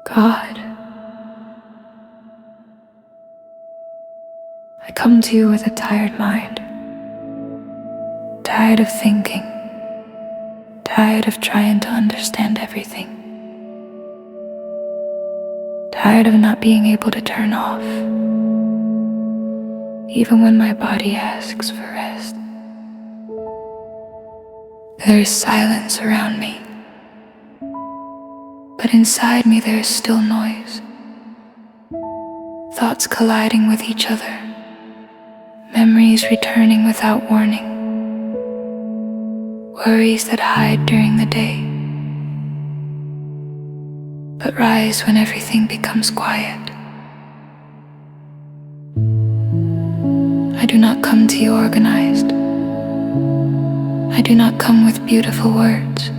God, I come to you with a tired mind, tired of thinking, tired of trying to understand everything, tired of not being able to turn off, even when my body asks for rest. There is silence around me, but inside me there is still noise. Thoughts colliding with each other, memories returning without warning, worries that hide during the day, but rise when everything becomes quiet. I do not come to you organized. I do not come with beautiful words.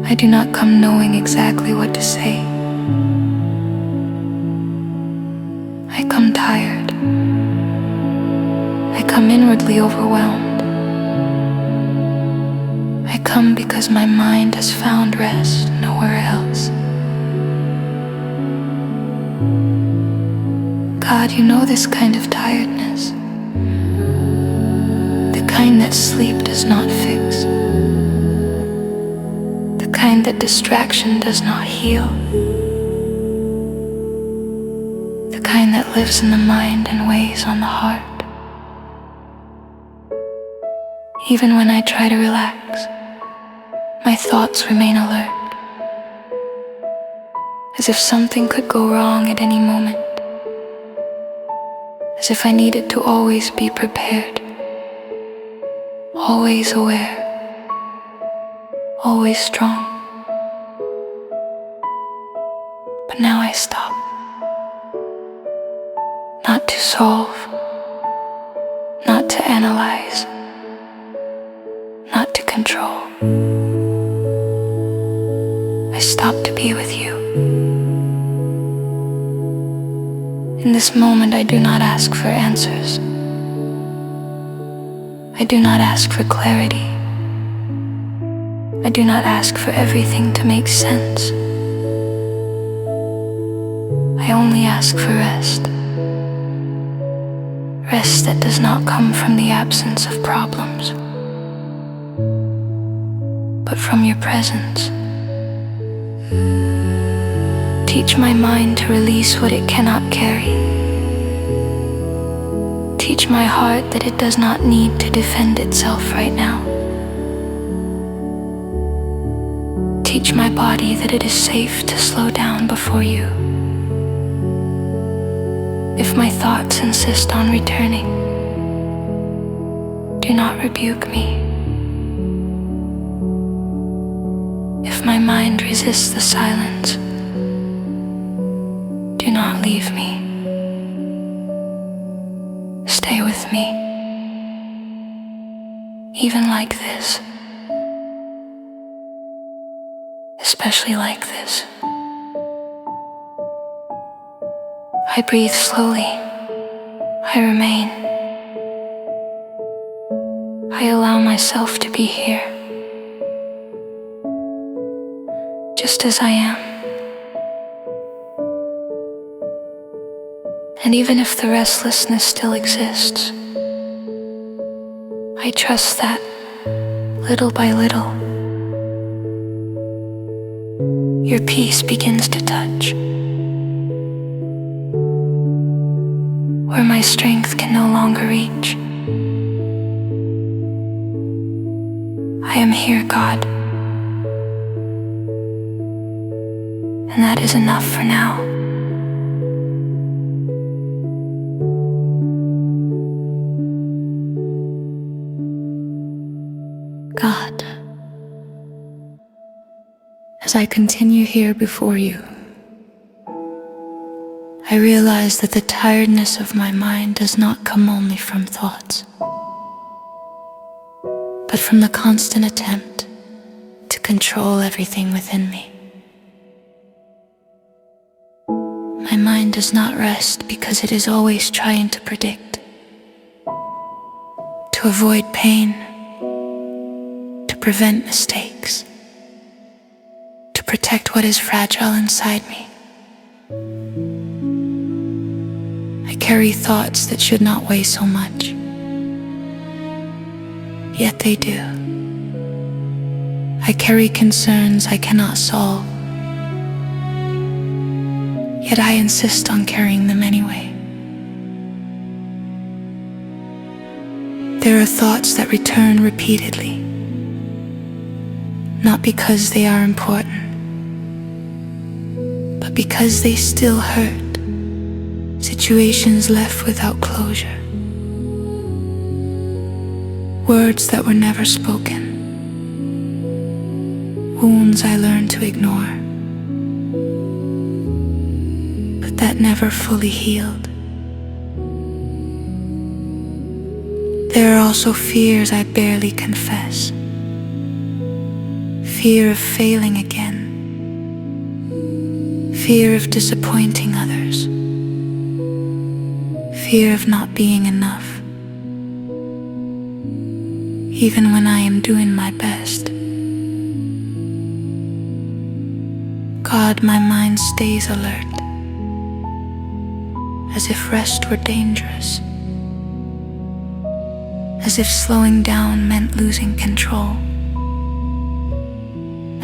I do not come knowing exactly what to say. I come tired. I come inwardly overwhelmed. I come because my mind has found rest nowhere else. God, you know this kind of tiredness, the kind that sleep does not fix, the kind that distraction does not heal, the kind that lives in the mind and weighs on the heart. Even when I try to relax, my thoughts remain alert, as if something could go wrong at any moment, as if I needed to always be prepared, always aware, always strong. But now I stop, not to solve, not to analyze, not to control. I stop to be with you. In this moment, I do not ask for answers. I do not ask for clarity. I do not ask for everything to make sense. I only ask for rest. Rest that does not come from the absence of problems, but from your presence. Teach my mind to release what it cannot carry. Teach my heart that it does not need to defend itself right now. Teach my body that it is safe to slow down before you. If my thoughts insist on returning, do not rebuke me. If my mind resists the silence, do not leave me. Stay with me, even like this, especially like this. I breathe slowly. I remain. I allow myself to be here, just as I am. And even if the restlessness still exists, I trust that, little by little, your peace begins to touch, where my strength can no longer reach. I am here, God, and that is enough for now. God, as I continue here before you, I realize that the tiredness of my mind does not come only from thoughts, but from the constant attempt to control everything within me. My mind does not rest because it is always trying to predict, to avoid pain, to prevent mistakes, to protect what is fragile inside me. I carry thoughts that should not weigh so much, yet they do. I carry concerns I cannot solve, yet I insist on carrying them anyway. There are thoughts that return repeatedly, not because they are important, but because they still hurt. Situations left without closure, words that were never spoken, wounds I learned to ignore, but that never fully healed. There are also fears I barely confess. Fear of failing again. Fear of disappointing others. Fear of not being enough, even when I am doing my best. God, my mind stays alert, as if rest were dangerous, as if slowing down meant losing control,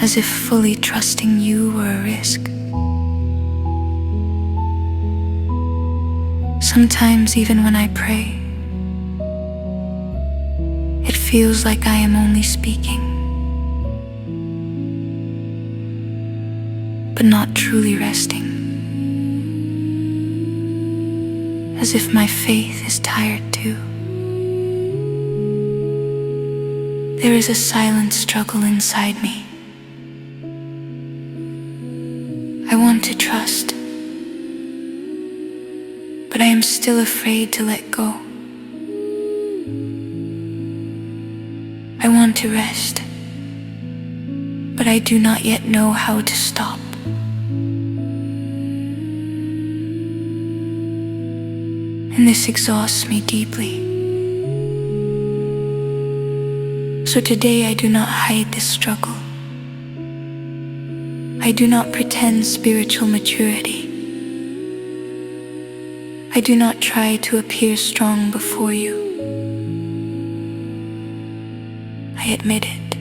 as if fully trusting you were a risk. Sometimes even when I pray, it feels like I am only speaking, but not truly resting, as if my faith is tired too. There is a silent struggle inside me. I want to trust, but I am still afraid to let go. I want to rest, but I do not yet know how to stop. And this exhausts me deeply. So today I do not hide this struggle. I do not pretend spiritual maturity. I do not try to appear strong before you. I admit it.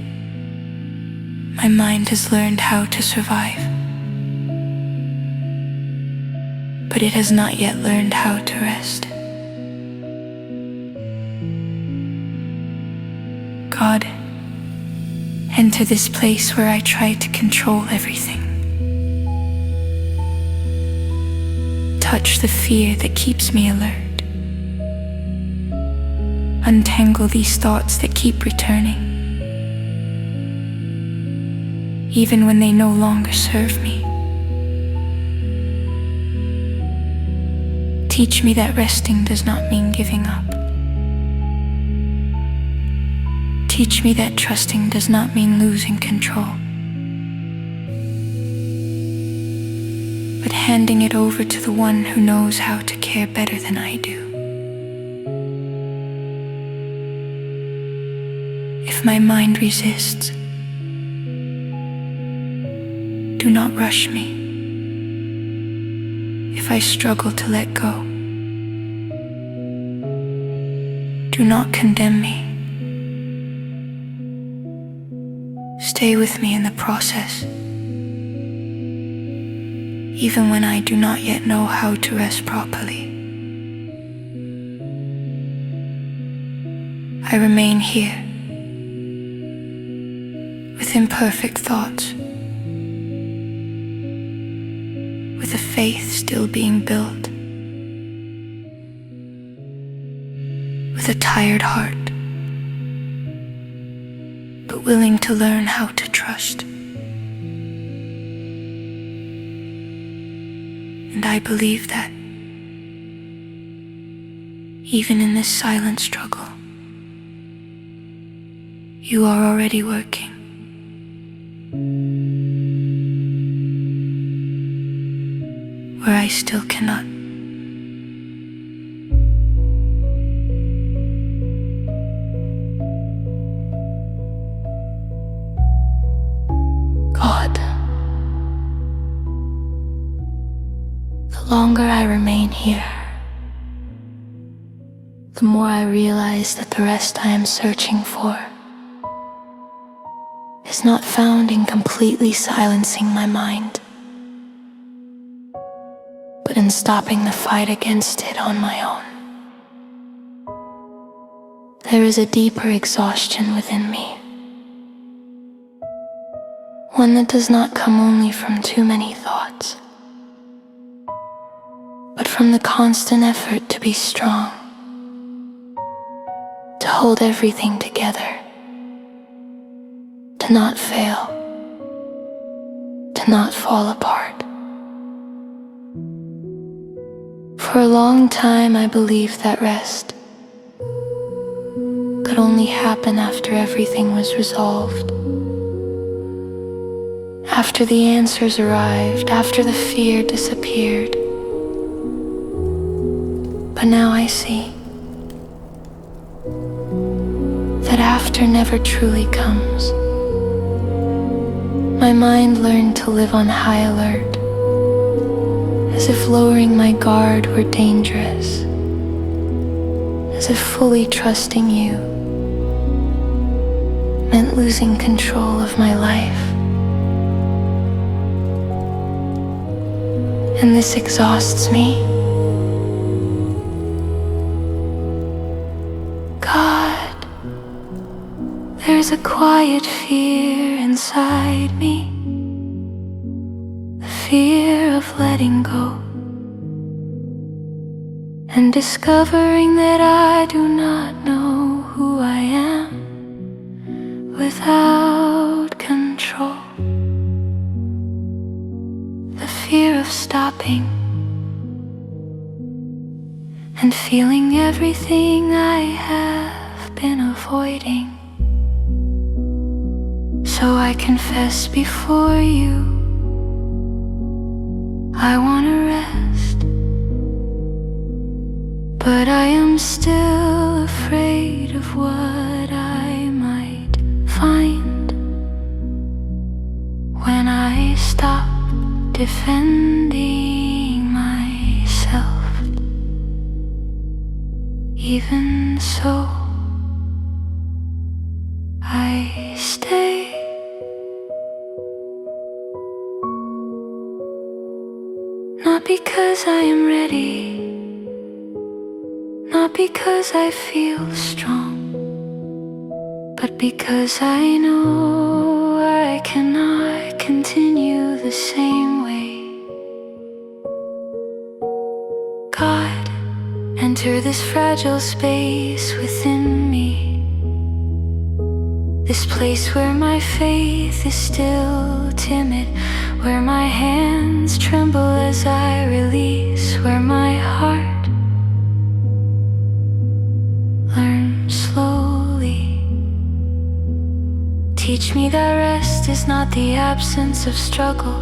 My mind has learned how to survive, but it has not yet learned how to rest. God, enter this place where I try to control everything. Touch the fear that keeps me alert. Untangle these thoughts that keep returning, even when they no longer serve me. Teach me that resting does not mean giving up. Teach me that trusting does not mean losing control, but handing it over to the one who knows how to care better than I do. If my mind resists, do not rush me. If I struggle to let go, do not condemn me. Stay with me in the process, even when I do not yet know how to rest properly. I remain here, with imperfect thoughts, with a faith still being built, with a tired heart, but willing to learn how to trust. And I believe that, even in this silent struggle, you are already working. Where I still cannot. God, longer I remain here, the more I realize that the rest I am searching for is not found in completely silencing my mind, but in stopping the fight against it on my own. There is a deeper exhaustion within me, one that does not come only from too many thoughts, but from the constant effort to be strong, to hold everything together, to not fail, to not fall apart. For a long time I believed that rest could only happen after everything was resolved, after the answers arrived, after the fear disappeared. But now I see that after never truly comes. My mind learned to live on high alert, as if lowering my guard were dangerous, as if fully trusting you meant losing control of my life. And this exhausts me. God, there's a quiet fear inside me, the fear of letting go and discovering that I do not know who I am without control. The fear of stopping and feeling everything I have been avoiding. So I confess before you, I wanna rest, but I am still afraid of what I might find when I stop defending myself. Even so, I stay. Not because I am ready, not because I feel strong, but because I know I cannot continue the same way. God, enter this fragile space within me, this place where my faith is still timid, where my hands tremble as I release, where my heart learns slowly. Teach me that rest is not the absence of struggle,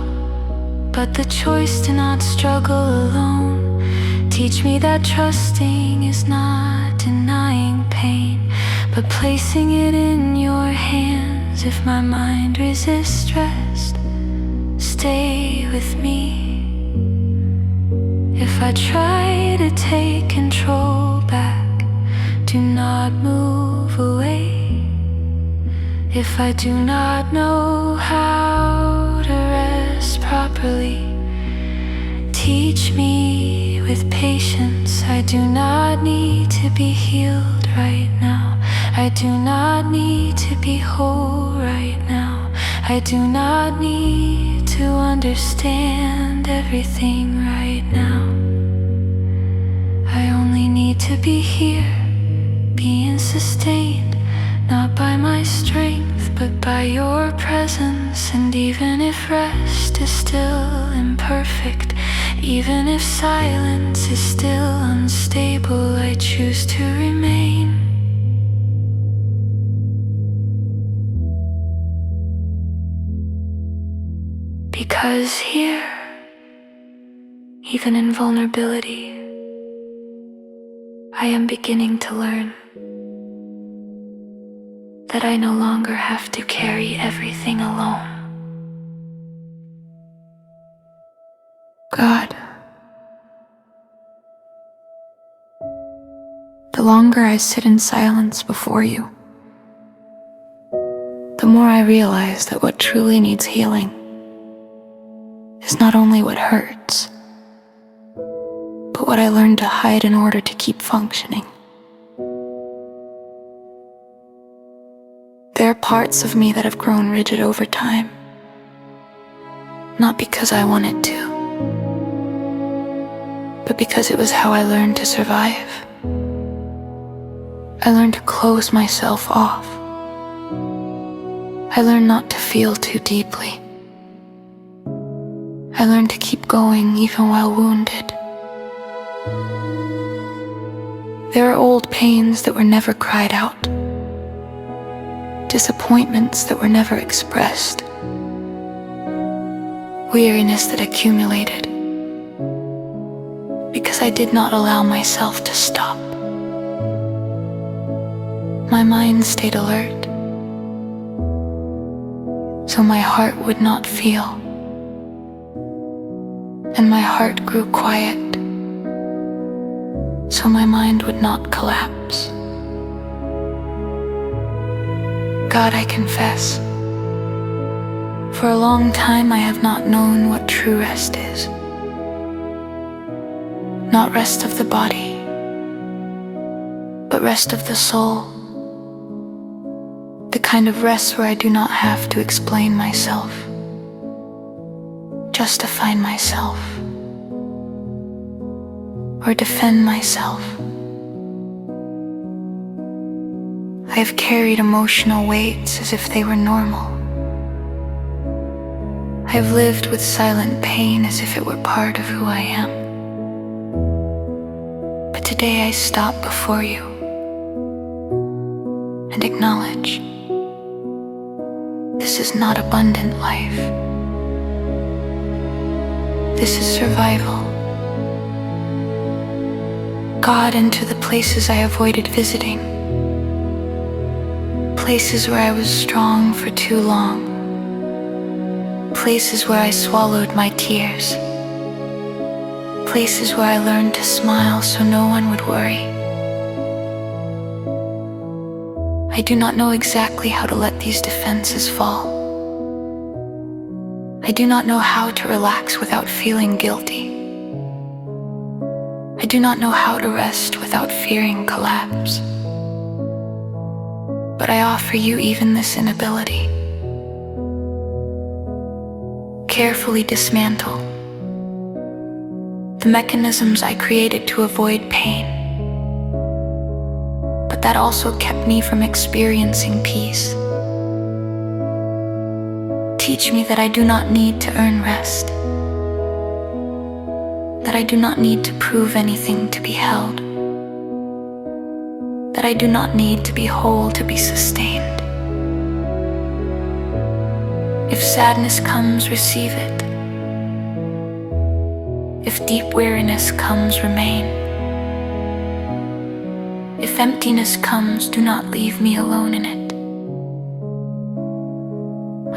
but the choice to not struggle alone. Teach me that trusting is not denying pain, but placing it in your hands. If my mind resists rest, stay with me. If I try to take control back, do not move away. If I do not know how to rest properly, teach me with patience. I do not need to be healed right now. I do not need to be whole right now. I do not need to understand everything right now. I only need to be here, being sustained, not by my strength, but by your presence. And even if rest is still imperfect, even if silence is still unstable, I choose to remain. Because here, even in vulnerability, I am beginning to learn that I no longer have to carry everything alone. God, longer I sit in silence before you, the more I realize that what truly needs healing is not only what hurts, but what I learned to hide in order to keep functioning. There are parts of me that have grown rigid over time, not because I wanted to, but because it was how I learned to survive. I learned to close myself off. I learned not to feel too deeply. I learned to keep going even while wounded. There are old pains that were never cried out, disappointments that were never expressed, weariness that accumulated because I did not allow myself to stop. My mind stayed alert, so my heart would not feel, and my heart grew quiet, so my mind would not collapse. God, I confess, for a long time I have not known what true rest is. Not rest of the body, but rest of the soul. The kind of rest where I do not have to explain myself, justify myself, or defend myself. I have carried emotional weights as if they were normal. I have lived with silent pain as if it were part of who I am. But today I stop before you and acknowledge this is not abundant life. This is survival. God, into the places I avoided visiting, places where I was strong for too long, places where I swallowed my tears, places where I learned to smile so no one would worry. I do not know exactly how to let these defenses fall. I do not know how to relax without feeling guilty. I do not know how to rest without fearing collapse. But I offer you even this inability. Carefully dismantle the mechanisms I created to avoid pain, but that also kept me from experiencing peace. Teach me that I do not need to earn rest, that I do not need to prove anything to be held, that I do not need to be whole to be sustained. If sadness comes, receive it. If deep weariness comes, remain. If emptiness comes, do not leave me alone in it.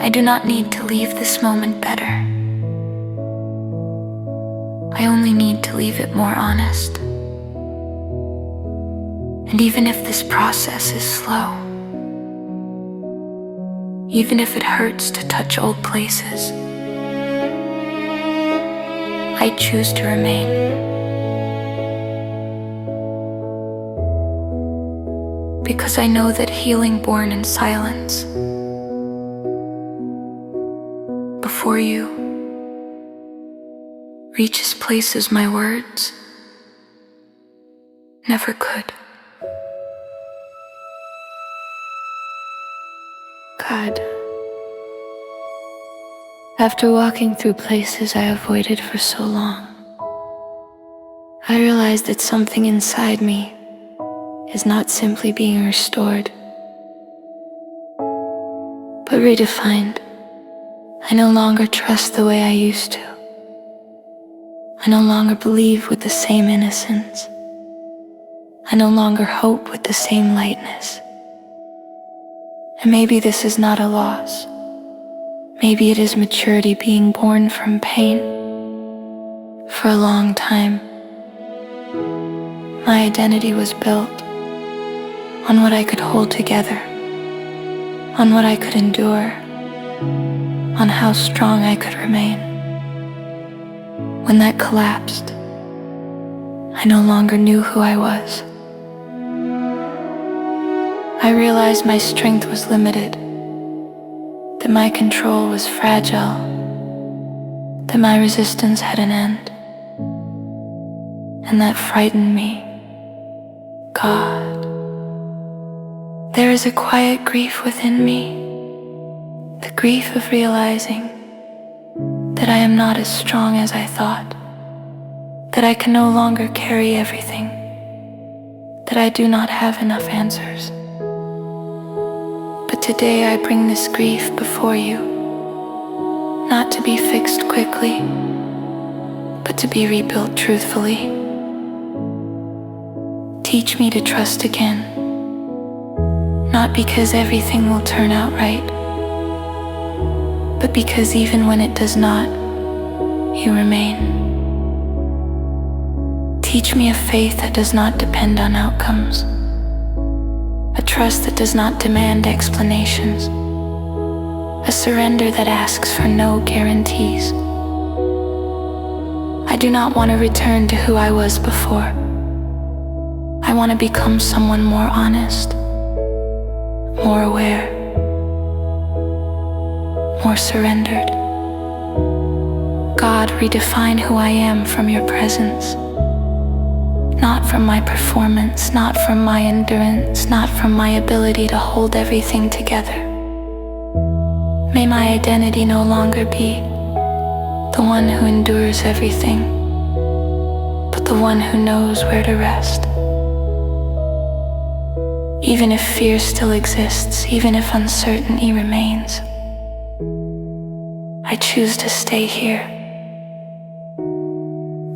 I do not need to leave this moment better. I only need to leave it more honest. And even if this process is slow, even if it hurts to touch old places, I choose to remain. Because I know that healing born in silence before you reaches places my words never could. God, after walking through places I avoided for so long, I realized that something inside me is not simply being restored, but redefined. I no longer trust the way I used to. I no longer believe with the same innocence. I no longer hope with the same lightness. And maybe this is not a loss. Maybe it is maturity being born from pain. For a long time, my identity was built on what I could hold together, on what I could endure, on how strong I could remain. When that collapsed, I no longer knew who I was. I realized my strength was limited, that my control was fragile, that my resistance had an end, and that frightened me. God, there is a quiet grief within me, the grief of realizing that I am not as strong as I thought, that I can no longer carry everything, that I do not have enough answers. But today I bring this grief before you, not to be fixed quickly, but to be rebuilt truthfully. Teach me to trust again, not because everything will turn out right, but because even when it does not, you remain. Teach me a faith that does not depend on outcomes, a trust that does not demand explanations, a surrender that asks for no guarantees. I do not want to return to who I was before. I want to become someone more honest, more aware, more surrendered. God, redefine who I am from your presence, not from my performance, not from my endurance, not from my ability to hold everything together. May my identity no longer be the one who endures everything, but the one who knows where to rest. Even if fear still exists, even if uncertainty remains, I choose to stay here,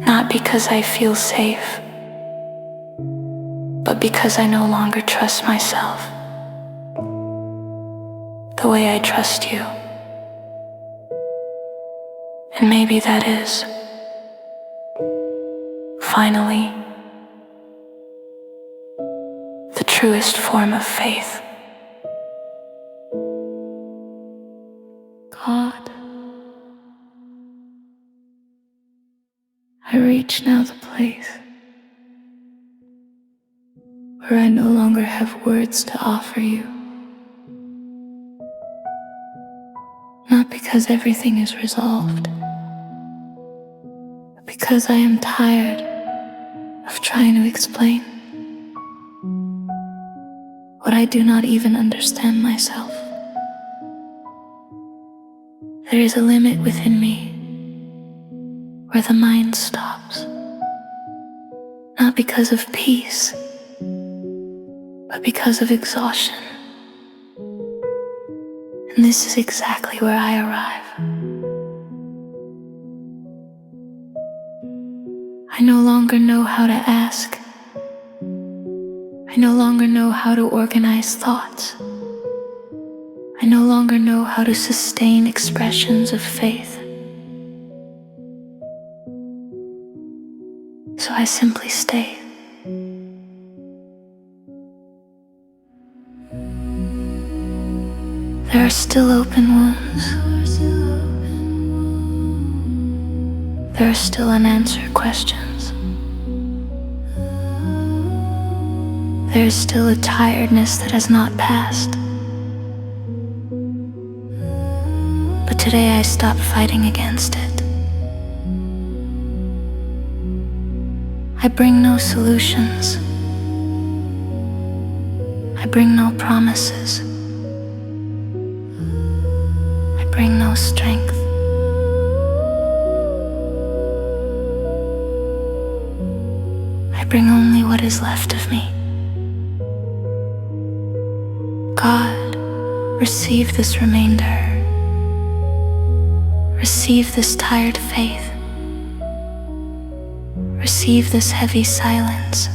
not because I feel safe, but because I no longer trust myself the way I trust you. And maybe that is, finally, the truest form of faith. God, I reach now the place where I no longer have words to offer you. Not because everything is resolved, but because I am tired of trying to explain what I do not even understand myself. There is a limit within me where the mind stops, not because of peace, but because of exhaustion. And this is exactly where I arrive. I no longer know how to ask. I no longer know how to organize thoughts. I no longer know how to sustain expressions of faith. So I simply stay. There are still open wounds. There are still unanswered questions. There is still a tiredness that has not passed. But today I stop fighting against it. I bring no solutions. I bring no promises. I bring no strength. I bring only what is left of me. God, receive this remainder. Receive this tired faith. Receive this heavy silence.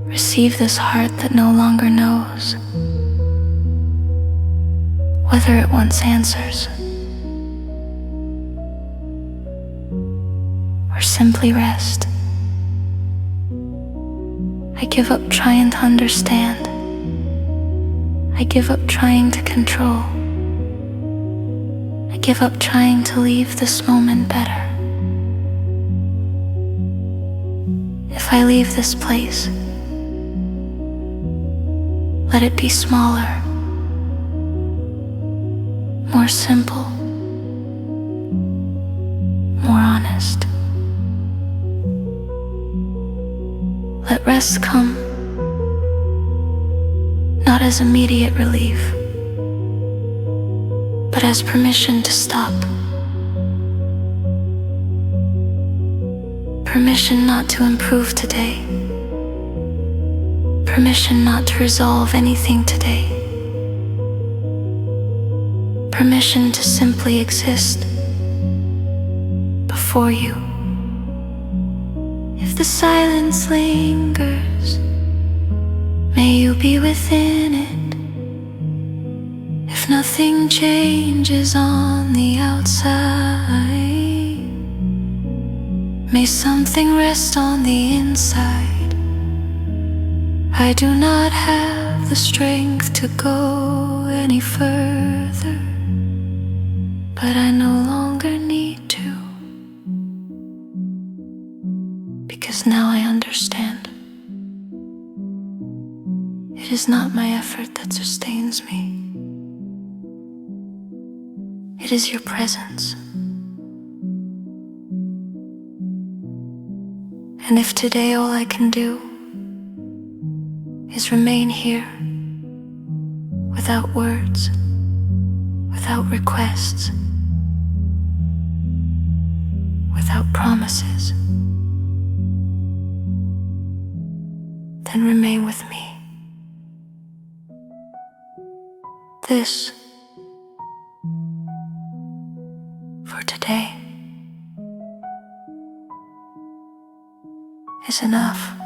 Receive this heart that no longer knows whether it wants answers or simply rest. I give up trying to understand. I give up trying to control. I give up trying to leave this moment better. If I leave this place, let it be smaller, more simple, more honest. Let rest come, not as immediate relief, but as permission to stop. Permission not to improve today. Permission not to resolve anything today. Permission to simply exist before you. If the silence lingers, may you be within it. If nothing changes on the outside, may something rest on the inside. I do not have the strength to go any further, but I no longer need to, because now I understand. It is not my effort that sustains me. It is your presence. And if today all I can do is remain here, without words, without requests, without promises, then remain with me. This, for today, is enough.